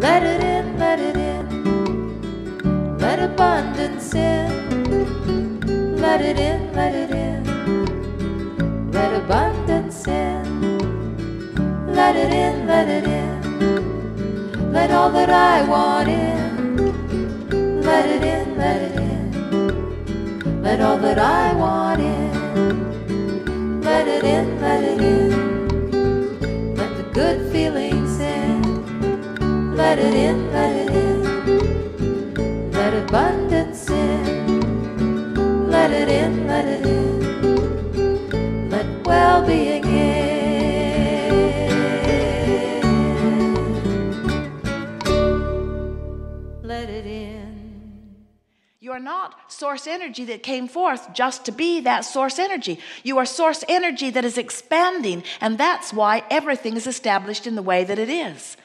Let it in, let it in. Let abundance in. Let it in, let it in. Let abundance in. Let it in, let it in. Let all that I want in. Let it in, let it in. Let all that I want in. Let it in, let it in. Let the good feelings in. Let it in, let it in. Let abundance in. Let it in, let it in. Let well-being in. Let it in. You are not source energy that came forth just to be that source energy. You are source energy that is expanding, and that's why everything is established in the way that it is.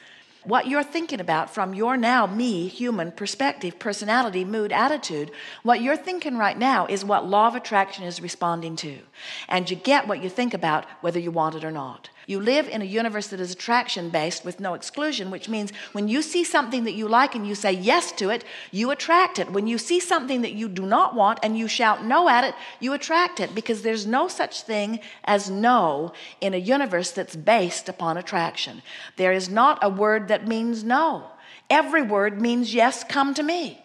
What you're thinking about from your now me, human perspective, personality, mood, attitude, what you're thinking right now is what law of attraction is responding to. And you get what you think about whether you want it or not. You live in a universe that is attraction-based with no exclusion, which means when you see something that you like and you say yes to it, you attract it. When you see something that you do not want and you shout no at it, you attract it, because there's no such thing as no in a universe that's based upon attraction. There is not a word that means no. Every word means yes, come to me.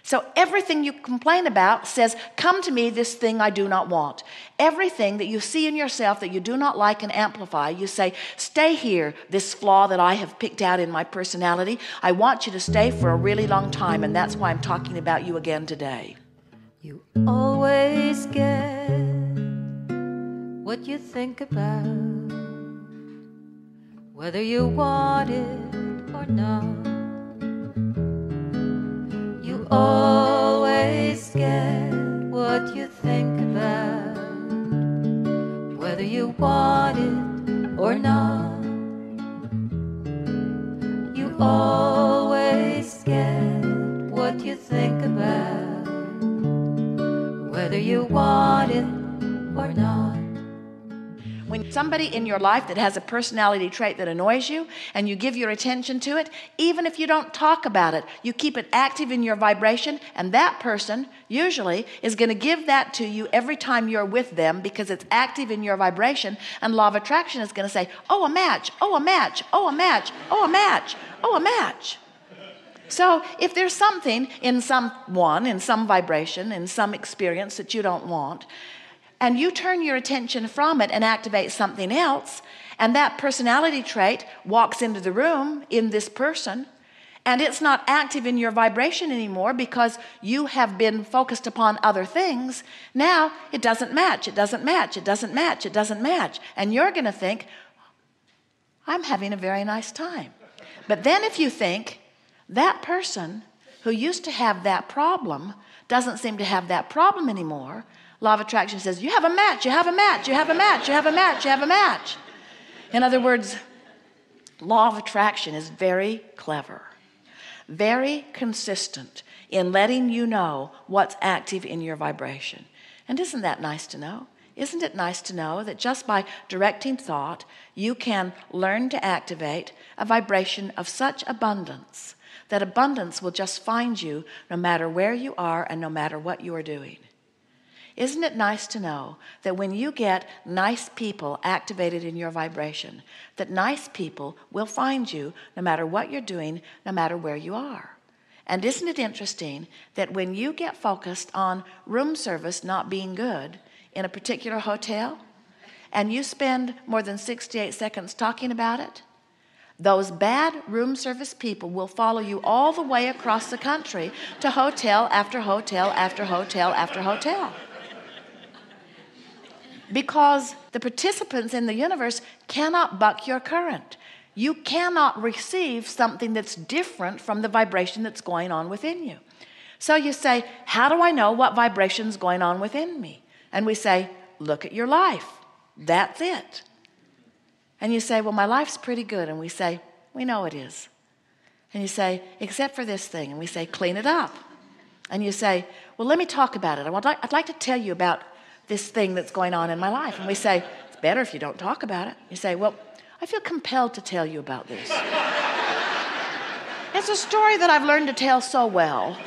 So everything you complain about says, come to me, this thing I do not want. Everything that you see in yourself that you do not like and amplify, you say, stay here, this flaw that I have picked out in my personality. I want you to stay for a really long time, and that's why I'm talking about you again today. You always get what you think about, whether you want it or not. You always get what you think about, whether you want it or not. You always get what you think about, whether you want it or not. When somebody in your life that has a personality trait that annoys you and you give your attention to it, even if you don't talk about it, you keep it active in your vibration, and that person usually is going to give that to you every time you're with them because it's active in your vibration, and law of attraction is going to say, oh, a match, oh, a match, oh, a match, oh, a match, oh, a match. So if there's something in someone, in some vibration, in some experience that you don't want, and you turn your attention from it and activate something else, and that personality trait walks into the room in this person, and it's not active in your vibration anymore because you have been focused upon other things, now it doesn't match, it doesn't match, it doesn't match, it doesn't match. And you're going to think, I'm having a very nice time. But then if you think, that person who used to have that problem doesn't seem to have that problem anymore, law of attraction says, you have a match, you have a match, you have a match, you have a match, you have a match. In other words, law of attraction is very clever, very consistent in letting you know what's active in your vibration. And isn't that nice to know? Isn't it nice to know that just by directing thought, you can learn to activate a vibration of such abundance that abundance will just find you no matter where you are and no matter what you are doing? Isn't it nice to know that when you get nice people activated in your vibration, that nice people will find you no matter what you're doing, no matter where you are? And isn't it interesting that when you get focused on room service not being good in a particular hotel, and you spend more than 68 seconds talking about it, those bad room service people will follow you all the way across the country to hotel after hotel after hotel after hotel. Because the participants in the universe cannot buck your current. You cannot receive something that's different from the vibration that's going on within you. So you say, how do I know what vibration's going on within me? And we say, look at your life. That's it. And you say, well, my life's pretty good. And we say, we know it is. And you say, except for this thing. And we say, clean it up. And you say, well, let me talk about it. I'd like to tell you about this thing that's going on in my life. And we say, it's better if you don't talk about it. You say, well, I feel compelled to tell you about this. It's a story that I've learned to tell so well.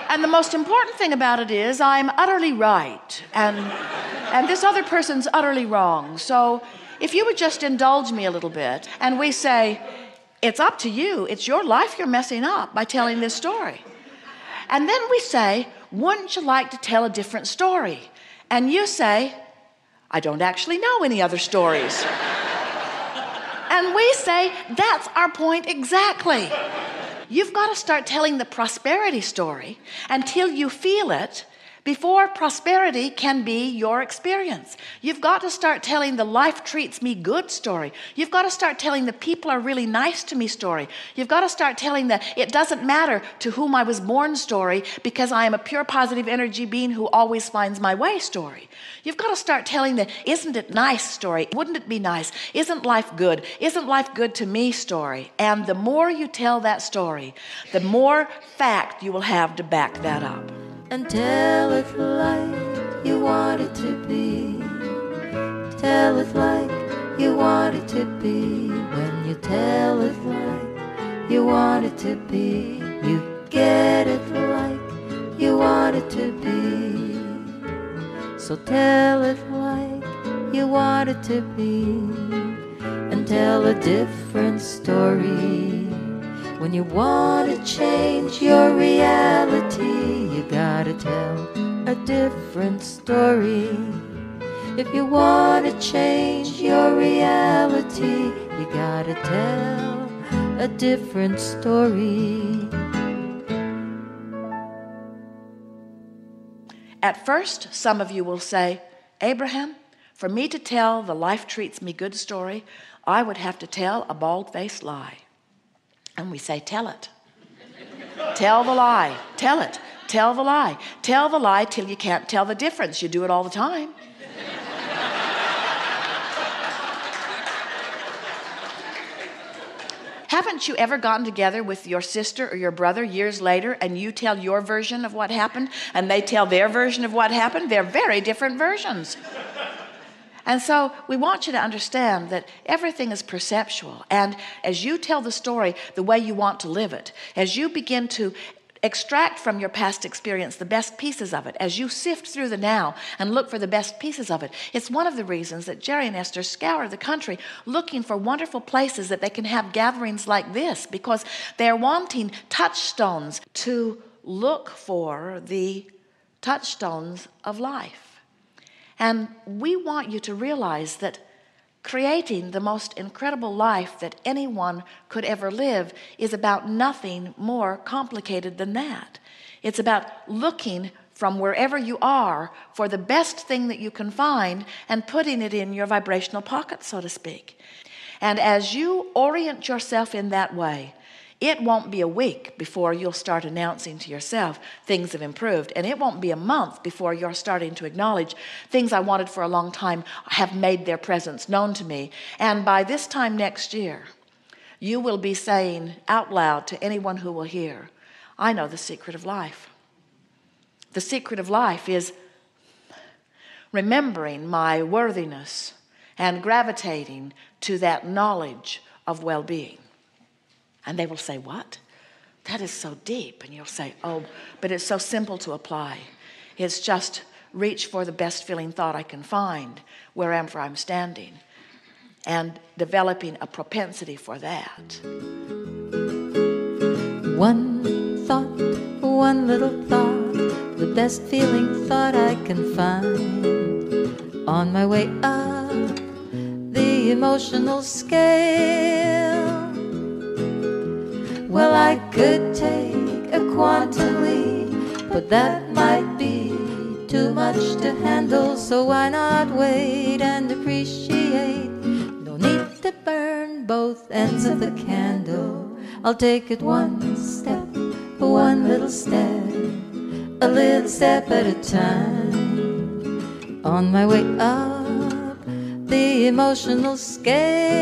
And the most important thing about it is I'm utterly right, and this other person's utterly wrong. So if you would just indulge me a little bit, and we say, it's up to you. It's your life you're messing up by telling this story. And then we say, wouldn't you like to tell a different story? And you say, I don't actually know any other stories. And we say, that's our point exactly. You've got to start telling the prosperity story until you feel it before prosperity can be your experience. You've got to start telling the life treats me good story. You've got to start telling the people are really nice to me story. You've got to start telling the it doesn't matter to whom I was born story because I am a pure positive energy being who always finds my way story. You've got to start telling the isn't it nice story. Wouldn't it be nice? Isn't life good? Isn't life good to me story? And the more you tell that story, the more fact you will have to back that up. And tell it like you want it to be. Tell it like you want it to be. When you tell it like you want it to be, you get it like you want it to be. So tell it like you want it to be, and tell a different story. When you want to change your reality, you gotta tell a different story. If you want to change your reality, you gotta tell a different story. At first, some of you will say, Abraham, for me to tell the life treats me good story, I would have to tell a bald-faced lie. And we say, tell it. Tell the lie. Tell it. Tell the lie. Tell the lie till you can't tell the difference. You do it all the time. Haven't you ever gotten together with your sister or your brother years later and you tell your version of what happened and they tell their version of what happened? They're very different versions. And so we want you to understand that everything is perceptual. And as you tell the story the way you want to live it, as you begin to extract from your past experience the best pieces of it, as you sift through the now and look for the best pieces of it, it's one of the reasons that Jerry and Esther scour the country looking for wonderful places that they can have gatherings like this, because they're wanting touchstones to look for the touchstones of life. And we want you to realize that creating the most incredible life that anyone could ever live is about nothing more complicated than that. It's about looking from wherever you are for the best thing that you can find and putting it in your vibrational pocket, so to speak. And as you orient yourself in that way, it won't be a week before you'll start announcing to yourself things have improved. And it won't be a month before you're starting to acknowledge things I wanted for a long time have made their presence known to me. And by this time next year, you will be saying out loud to anyone who will hear, I know the secret of life. The secret of life is remembering my worthiness and gravitating to that knowledge of well-being. And they will say, what? That is so deep. And you'll say, oh, but it's so simple to apply. It's just reach for the best feeling thought I can find wherever I'm standing and developing a propensity for that. One thought, one little thought, the best feeling thought I can find. On my way up the emotional scale, well, I could take a quantum leap, but that might be too much to handle. So why not wait and appreciate? No need to burn both ends of the candle. I'll take it one step, one little step, a little step at a time. On my way up the emotional scale.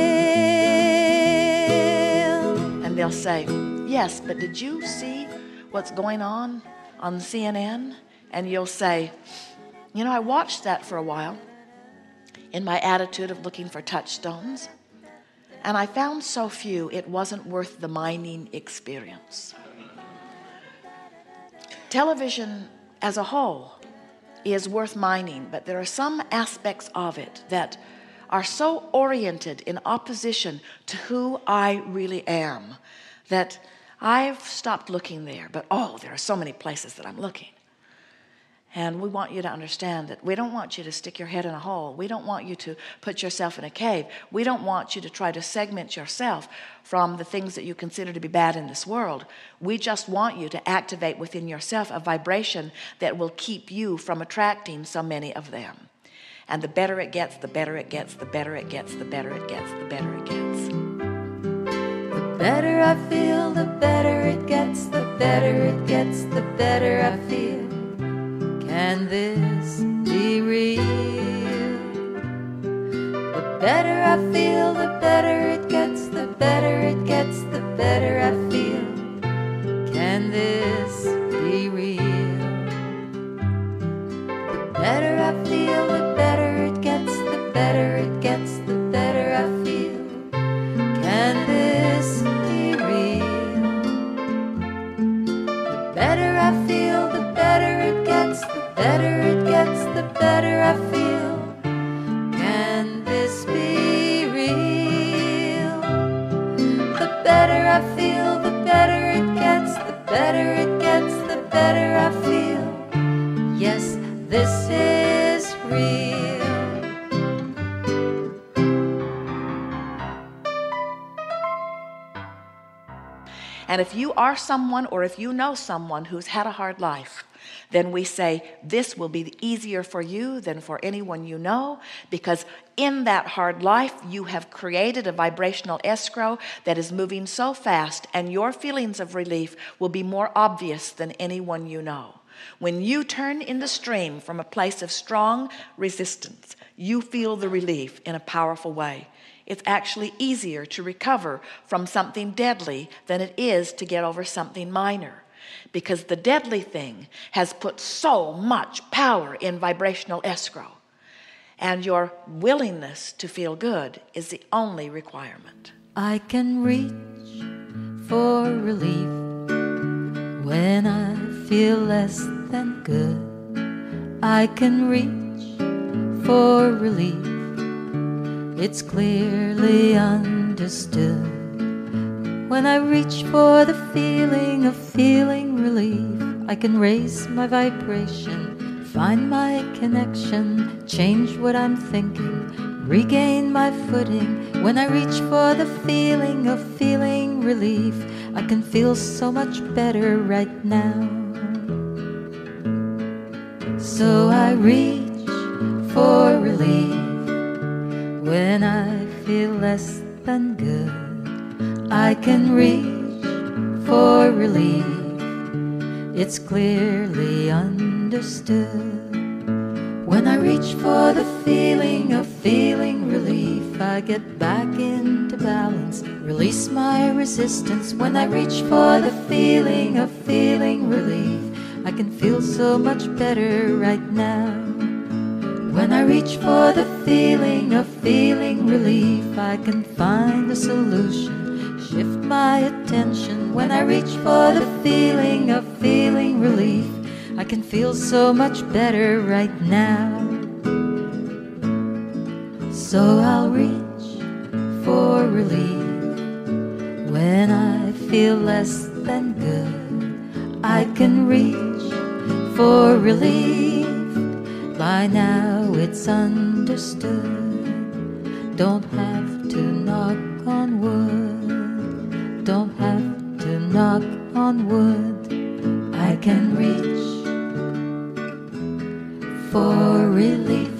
They'll say, yes, but did you see what's going on CNN? And you'll say, you know, I watched that for a while in my attitude of looking for touchstones. And I found so few, it wasn't worth the mining experience. Television as a whole is worth mining, but there are some aspects of it that are so oriented in opposition to who I really am that I've stopped looking there. But there are so many places that I'm looking. And we want you to understand that we don't want you to stick your head in a hole. We don't want you to put yourself in a cave. We don't want you to try to segment yourself from the things that you consider to be bad in this world. We just want you to activate within yourself a vibration that will keep you from attracting so many of them. And the better it gets, the better it gets, the better it gets, the better it gets, the better it gets. The better I feel, the better it gets, the better it gets, the better I feel. Can this be real? The better I feel, the better it gets, the better it gets, the better I feel. Can this be real? The better I feel, the better it gets, the better it gets, the better I feel. Can this be real? The better I feel, the better it gets, the better it gets, the better I feel. Can this be real? The better I feel, the better it gets, the better it gets, the better I feel. Yes, this is real. And if you are someone, or if you know someone who's had a hard life, then we say this will be easier for you than for anyone you know, because in that hard life you have created a vibrational escrow that is moving so fast, and your feelings of relief will be more obvious than anyone you know. When you turn in the stream from a place of strong resistance, you feel the relief in a powerful way. It's actually easier to recover from something deadly than it is to get over something minor, because the deadly thing has put so much power in vibrational escrow, and your willingness to feel good is the only requirement. I can reach for relief when I feel less than good. I can reach for relief. It's clearly understood. When I reach for the feeling of feeling relief, I can raise my vibration, find my connection, change what I'm thinking, regain my footing. When I reach for the feeling of feeling relief, I can feel so much better right now. So I reach for relief when I feel less than good. I can reach for relief. It's clearly understood. When I reach for the feeling of feeling relief, I get back into balance, release my resistance. When I reach for the feeling of feeling relief, I can feel so much better right now. When I reach for the feeling of feeling relief, I can find a solution, shift my attention. When I reach for the feeling of feeling relief, I can feel so much better right now. So I'll reach for relief when I feel less than good. I can reach for relief. By now it's understood. Don't have to knock on wood. Don't have to knock on wood. I can reach for relief.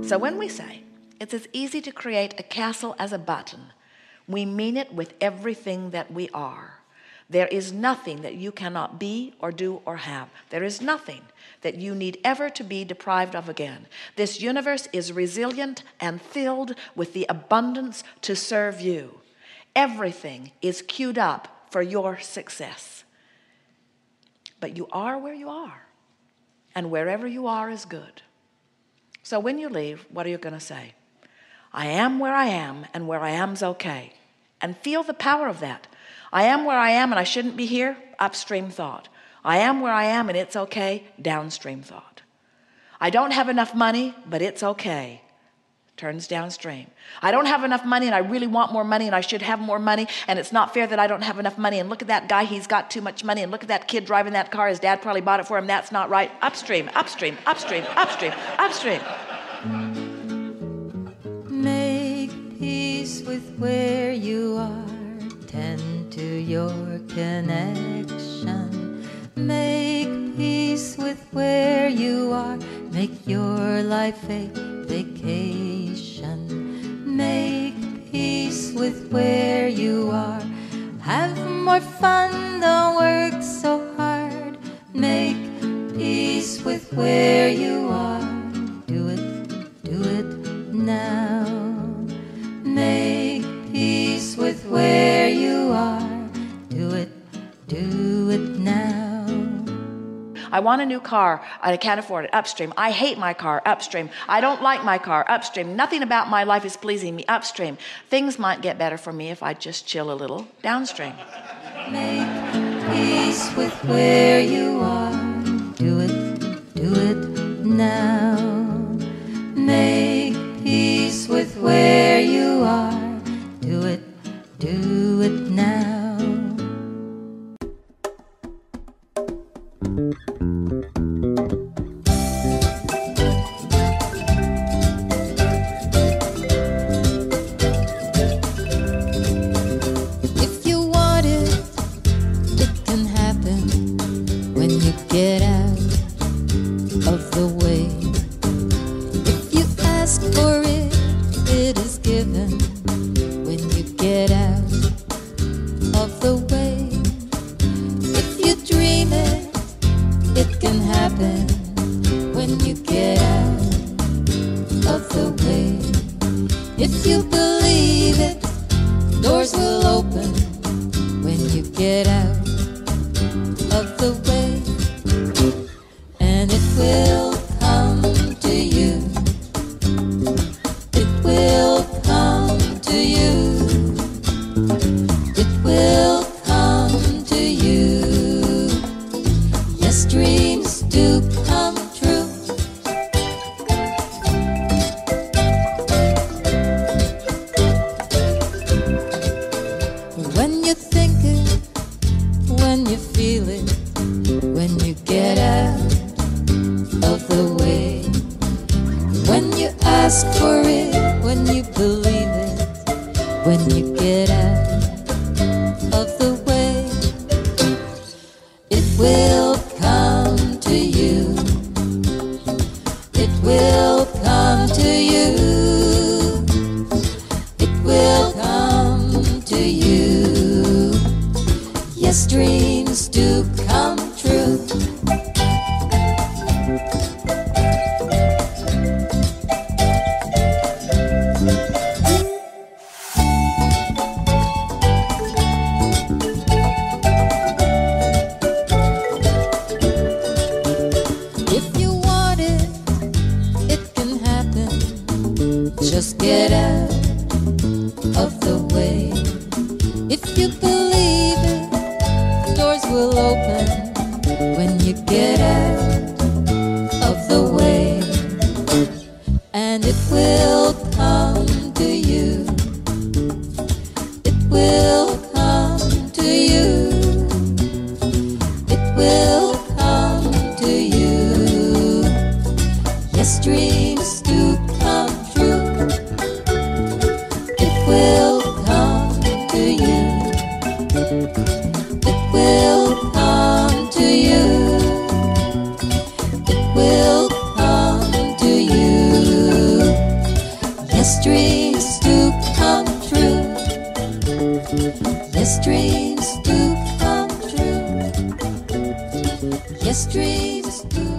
So when we say it's as easy to create a castle as a button, we mean it with everything that we are. There is nothing that you cannot be or do or have. There is nothing that you need ever to be deprived of again. This universe is resilient and filled with the abundance to serve you. Everything is queued up for your success. But you are where you are, and wherever you are is good. So when you leave, what are you going to say? I am where I am, and where I am's okay. And feel the power of that. I am where I am, and I shouldn't be here. Upstream thought. I am where I am, and it's okay. Downstream thought. I don't have enough money, but it's okay. Turns downstream. I don't have enough money, and I really want more money, and I should have more money, and it's not fair that I don't have enough money, and look at that guy, he's got too much money, and look at that kid driving that car, his dad probably bought it for him, that's not right. Upstream, upstream, upstream, upstream, upstream. Make peace with where you are, tend to your connection. Make peace with where you are, make your life a vacation. Make peace with where you are, have more fun, don't work so hard. Make peace with where you are, do it now. Make peace with where you are, do it now. I want a new car. I can't afford it. Upstream. I hate my car. Upstream. I don't like my car. Upstream. Nothing about my life is pleasing me. Upstream. Things might get better for me if I just chill a little. Downstream. Make peace with where you are, do it now. Make peace with where you are, do it now. If you want it, it can happen when you get out of the way. If you ask for it, it is given when you get out of the way. If you dream it, it can happen when you get out of the way. If you believe it, doors will open when you get out of the way. And it will come to you. It will come to you. It will come to you. Yes, dreams do come true. When you think it, when you feel it, when you get out of the way, when you ask for it, when you believe it, when you get out of the way, it will come to you. It will come to you. It will come to you. Yes, dreams do come true. If you want it, it can happen. Just get out of the way. If you believe it, doors will open when you get out of the way. And it will come to you. It will come to you. It will come to you. Yes, dreams do come true. It will come to you. It will come to you. It will come to you. Yes, dreams do come true. Yes, dreams do come true. Yes, dreams do.